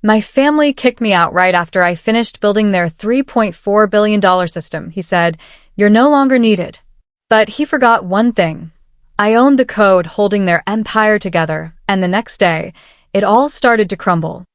My family kicked me out right after I finished building their $3.4 billion system. He said, "You're no longer needed." But he forgot one thing. I owned the code holding their empire together, and the next day, it all started to crumble.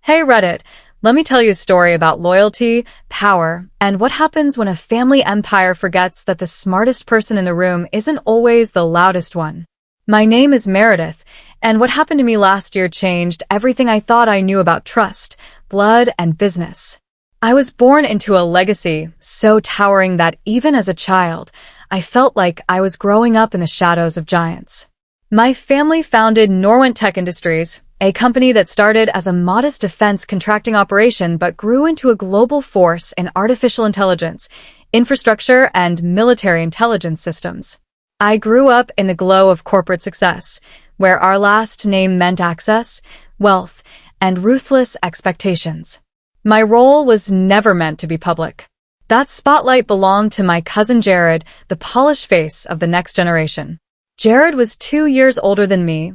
Hey Reddit, let me tell you a story about loyalty, power, and what happens when a family empire forgets that the smartest person in the room isn't always the loudest one. My name is Meredith, and what happened to me last year changed everything I thought I knew about trust, blood, and business. I was born into a legacy so towering that even as a child, I felt like I was growing up in the shadows of giants. My family founded Norwent Tech Industries, a company that started as a modest defense contracting operation but grew into a global force in artificial intelligence, infrastructure, and military intelligence systems. I grew up in the glow of corporate success, where our last name meant access, wealth, and ruthless expectations. My role was never meant to be public. That spotlight belonged to my cousin Jared, the polished face of the next generation. Jared was 2 years older than me,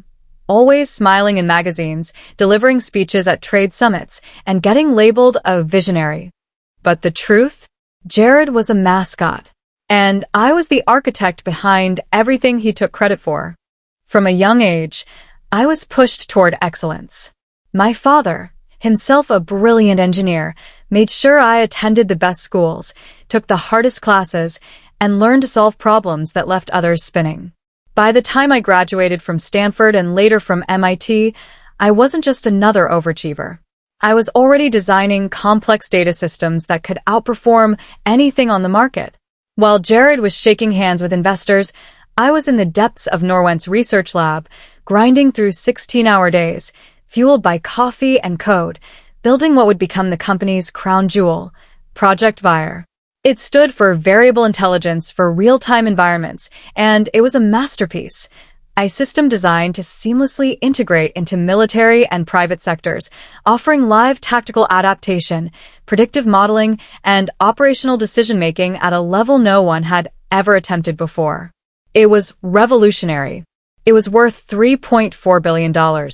always smiling in magazines, delivering speeches at trade summits, and getting labeled a visionary. But the truth? Jared was a mascot, and I was the architect behind everything he took credit for. From a young age, I was pushed toward excellence. My father, himself a brilliant engineer, made sure I attended the best schools, took the hardest classes, and learned to solve problems that left others spinning. By the time I graduated from Stanford and later from MIT, I wasn't just another overachiever. I was already designing complex data systems that could outperform anything on the market. While Jared was shaking hands with investors, I was in the depths of Norwent's research lab, grinding through 16-hour days, fueled by coffee and code, building what would become the company's crown jewel, Project Vire. It stood for variable intelligence for real-time environments, and it was a masterpiece, a system designed to seamlessly integrate into military and private sectors, offering live tactical adaptation, predictive modeling, and operational decision-making at a level no one had ever attempted before. It was revolutionary. It was worth $3.4 billion.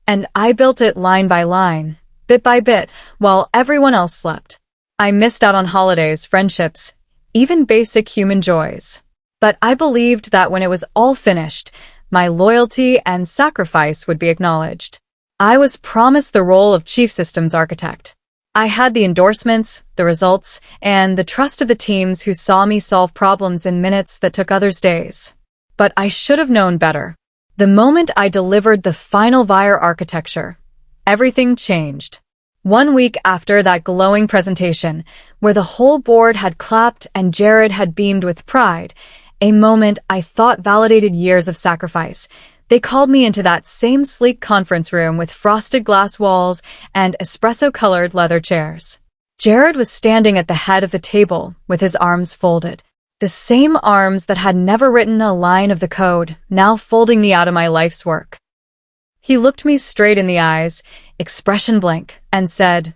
And I built it line by line, bit by bit, while everyone else slept. I missed out on holidays, friendships, even basic human joys. But I believed that when it was all finished, my loyalty and sacrifice would be acknowledged. I was promised the role of chief systems architect. I had the endorsements, the results, and the trust of the teams who saw me solve problems in minutes that took others days. But I should have known better. The moment I delivered the final Vire architecture, everything changed. 1 week after that glowing presentation, where the whole board had clapped and Jared had beamed with pride, a moment I thought validated years of sacrifice, they called me into that same sleek conference room with frosted glass walls and espresso-colored leather chairs. Jared was standing at the head of the table with his arms folded. The same arms that had never written a line of the code, now folding me out of my life's work. He looked me straight in the eyes, expression blank, and said,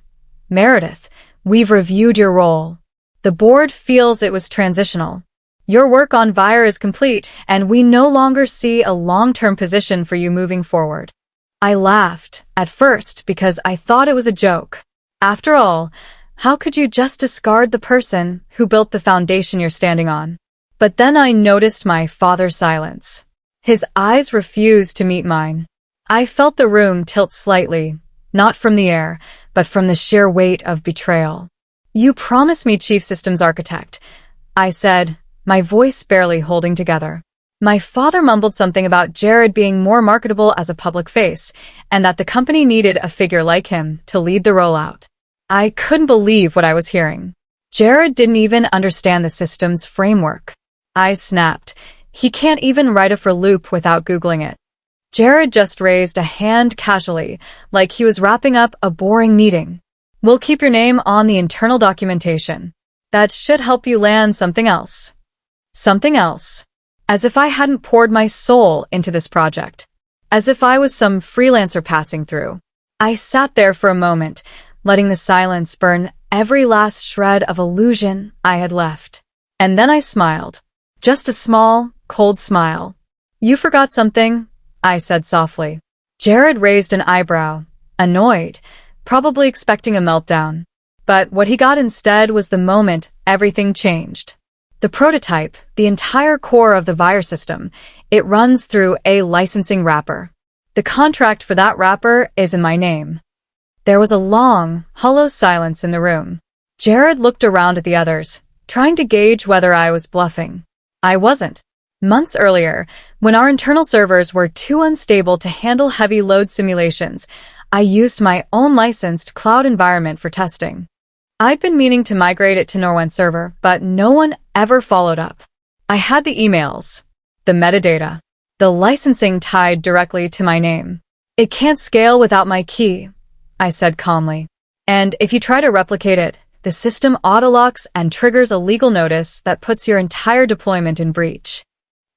"Meredith, we've reviewed your role. The board feels it was transitional. Your work on Vire is complete, and we no longer see a long-term position for you moving forward." I laughed, at first, because I thought it was a joke. After all, how could you just discard the person who built the foundation you're standing on? But then I noticed my father's silence. His eyes refused to meet mine. I felt the room tilt slightly, not from the air, but from the sheer weight of betrayal. "You promised me chief systems architect," I said, my voice barely holding together. My father mumbled something about Jared being more marketable as a public face, and that the company needed a figure like him to lead the rollout. I couldn't believe what I was hearing. Jared didn't even understand the system's framework. I snapped. He can't even write a for loop without Googling it. Jared just raised a hand casually, like he was wrapping up a boring meeting. "We'll keep your name on the internal documentation. That should help you land something else." Something else. As if I hadn't poured my soul into this project. As if I was some freelancer passing through. I sat there for a moment, letting the silence burn every last shred of illusion I had left. And then I smiled. Just a small, cold smile. "You forgot something," I said softly. Jared raised an eyebrow, annoyed, probably expecting a meltdown. But what he got instead was the moment everything changed. The prototype, the entire core of the Vire system, it runs through a licensing wrapper. The contract for that wrapper is in my name. There was a long, hollow silence in the room. Jared looked around at the others, trying to gauge whether I was bluffing. I wasn't. Months earlier, when our internal servers were too unstable to handle heavy load simulations, I used my own licensed cloud environment for testing. I'd been meaning to migrate it to Norwent's server, but no one ever followed up. I had the emails, the metadata, the licensing tied directly to my name. It can't scale without my key, I said calmly. And if you try to replicate it, the system autolocks and triggers a legal notice that puts your entire deployment in breach.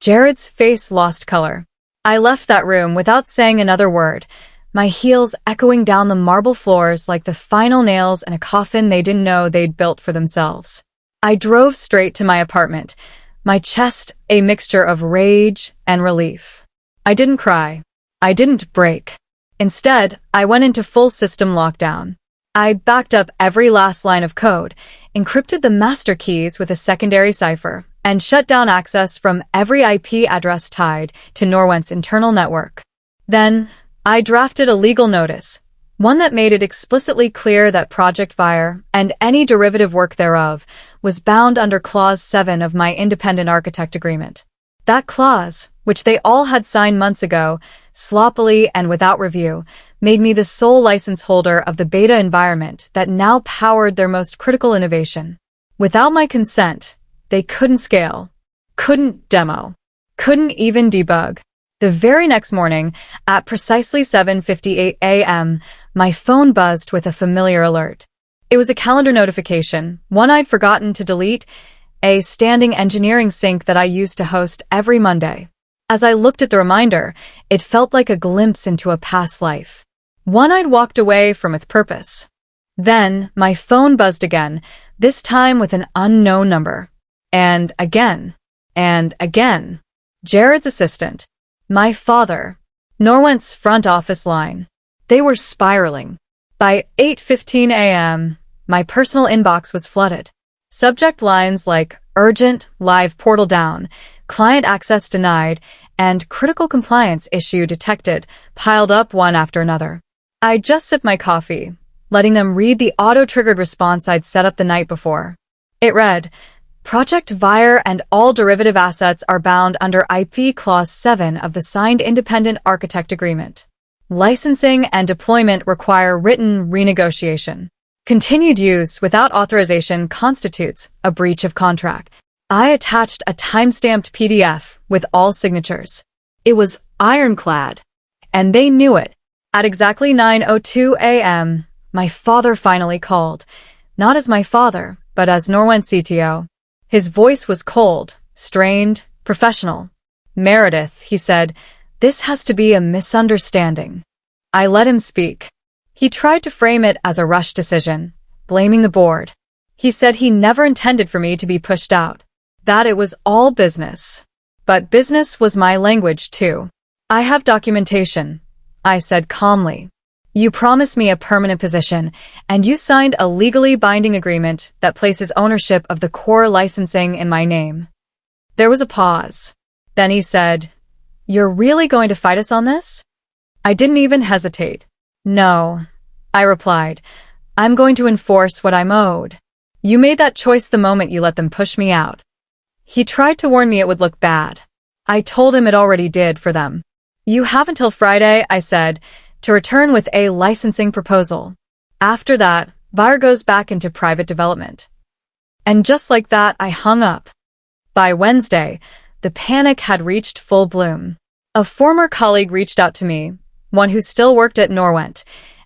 Jared's face lost color. I left that room without saying another word, my heels echoing down the marble floors like the final nails in a coffin they didn't know they'd built for themselves. I drove straight to my apartment, my chest a mixture of rage and relief. I didn't cry. I didn't break. Instead, I went into full system lockdown. I backed up every last line of code, encrypted the master keys with a secondary cipher, and shut down access from every IP address tied to Norwent's internal network. Then, I drafted a legal notice, one that made it explicitly clear that Project Vire, and any derivative work thereof, was bound under Clause 7 of my independent architect agreement. That clause, which they all had signed months ago, sloppily and without review, made me the sole license holder of the beta environment that now powered their most critical innovation. Without my consent, they couldn't scale, couldn't demo, couldn't even debug. The very next morning, at precisely 7:58 a.m., my phone buzzed with a familiar alert. It was a calendar notification, one I'd forgotten to delete, a standing engineering sync that I used to host every Monday. As I looked at the reminder, it felt like a glimpse into a past life, one I'd walked away from with purpose. Then, my phone buzzed again, this time with an unknown number. And again. Jared's assistant. My father. Norwent's front office line. They were spiraling. By 8:15 a.m., my personal inbox was flooded. Subject lines like urgent, live portal down, client access denied, and critical compliance issue detected piled up one after another. I just sipped my coffee, letting them read the auto-triggered response I'd set up the night before. It read, Project Vire and all derivative assets are bound under IP Clause 7 of the signed Independent Architect Agreement. Licensing and deployment require written renegotiation. Continued use without authorization constitutes a breach of contract. I attached a time-stamped PDF with all signatures. It was ironclad, and they knew it. At exactly 9:02 a.m., my father finally called, not as my father, but as Norwent CTO. His voice was cold, strained, professional. Meredith, he said, this has to be a misunderstanding. I let him speak. He tried to frame it as a rushed decision, blaming the board. He said he never intended for me to be pushed out, that it was all business. But business was my language too. I have documentation, I said calmly. You promised me a permanent position, and you signed a legally binding agreement that places ownership of the core licensing in my name. There was a pause. Then he said, You're really going to fight us on this? I didn't even hesitate. No, I replied. I'm going to enforce what I'm owed. You made that choice the moment you let them push me out. He tried to warn me it would look bad. I told him it already did for them. You have until Friday, I said, to return with a licensing proposal. After that, Vire goes back into private development. And just like that, I hung up. By Wednesday, the panic had reached full bloom. A former colleague reached out to me, one who still worked at Norwent,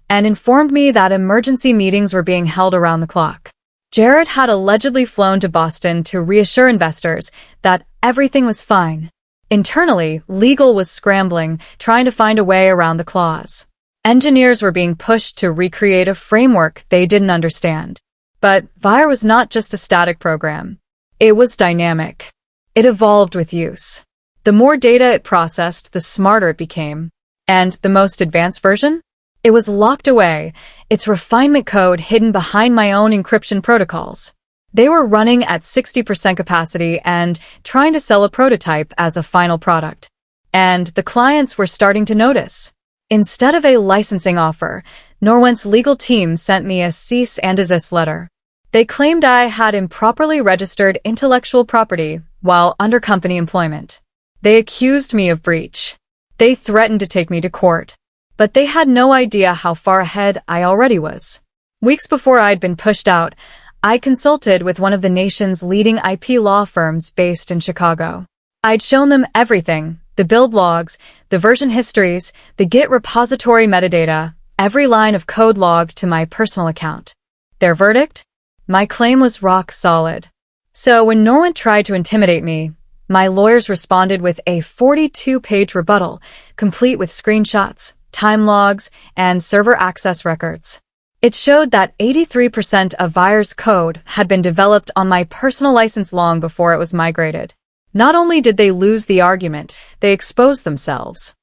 and informed me that emergency meetings were being held around the clock. Jared had allegedly flown to Boston to reassure investors that everything was fine. Internally, legal was scrambling, trying to find a way around the clause. Engineers were being pushed to recreate a framework they didn't understand. But Vire was not just a static program. It was dynamic. It evolved with use. The more data it processed, the smarter it became. And the most advanced version? It was locked away, its refinement code hidden behind my own encryption protocols. They were running at 60% capacity and trying to sell a prototype as a final product. And the clients were starting to notice. Instead of a licensing offer, Norwent's legal team sent me a cease and desist letter. They claimed I had improperly registered intellectual property while under company employment. They accused me of breach. They threatened to take me to court. But they had no idea how far ahead I already was. Weeks before I'd been pushed out, I consulted with one of the nation's leading IP law firms based in Chicago. I'd shown them everything, the build logs, the version histories, the Git repository metadata, every line of code log to my personal account. Their verdict? My claim was rock solid. So when Norwent tried to intimidate me, my lawyers responded with a 42-page rebuttal, complete with screenshots, time logs, and server access records. It showed that 83% of Vire's code had been developed on my personal license long before it was migrated. Not only did they lose the argument, they exposed themselves.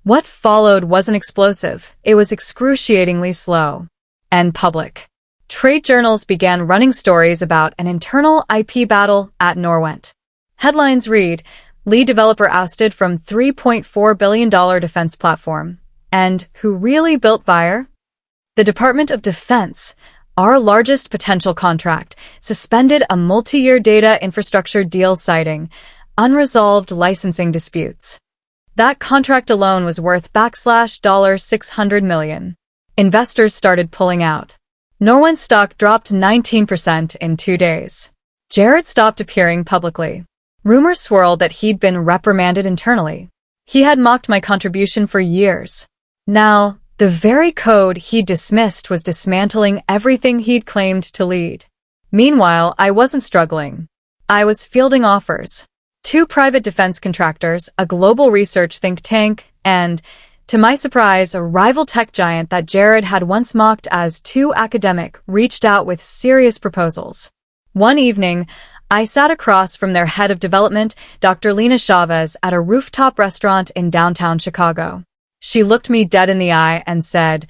What followed wasn't explosive, it was excruciatingly slow and public. Trade journals began running stories about an internal IP battle at Norwent. Headlines read, "Lead developer ousted from $3.4 billion defense platform." And who really built Vire? The Department of Defense, our largest potential contract, suspended a multi-year data infrastructure deal citing unresolved licensing disputes. That contract alone was worth $600 million. Investors started pulling out. Norwent's stock dropped 19% in 2 days. Jared stopped appearing publicly. Rumors swirled that he'd been reprimanded internally. He had mocked my contribution for years. Now, the very code he dismissed was dismantling everything he'd claimed to lead. Meanwhile, I wasn't struggling. I was fielding offers. 2 private defense contractors, a global research think tank, and, to my surprise, a rival tech giant that Jared had once mocked as too academic reached out with serious proposals. One evening, I sat across from their head of development, Dr. Lena Chavez, at a rooftop restaurant in downtown Chicago. She looked me dead in the eye and said,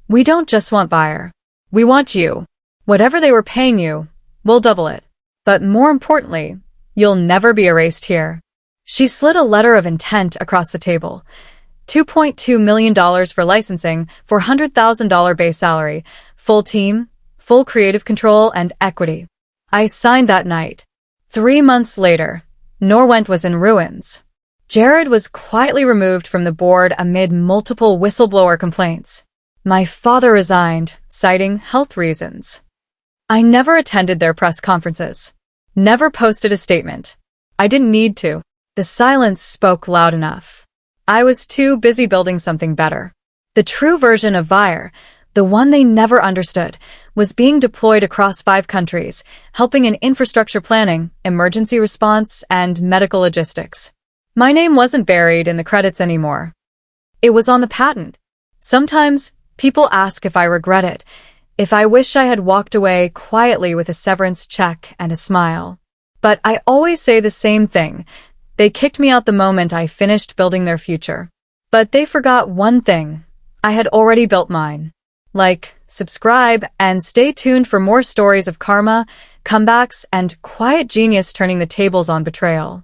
"We don't just want Vire. We want you. Whatever they were paying you, we'll double it. But more importantly, you'll never be erased here." She slid a letter of intent across the table. $2.2 million for licensing, $400,000 base salary, full team, full creative control, and equity. I signed that night. 3 months later, Norwent was in ruins. Jared was quietly removed from the board amid multiple whistleblower complaints. My father resigned, citing health reasons. I never attended their press conferences. Never posted a statement. I didn't need to. The silence spoke loud enough. I was too busy building something better. The true version of Vire, the one they never understood, was being deployed across 5 countries, helping in infrastructure planning, emergency response, and medical logistics. My name wasn't buried in the credits anymore. It was on the patent. Sometimes, people ask if I regret it, if I wish I had walked away quietly with a severance check and a smile. But I always say the same thing. They kicked me out the moment I finished building their future. But they forgot one thing. I had already built mine. Like, subscribe, and stay tuned for more stories of karma, comebacks, and quiet genius turning the tables on betrayal.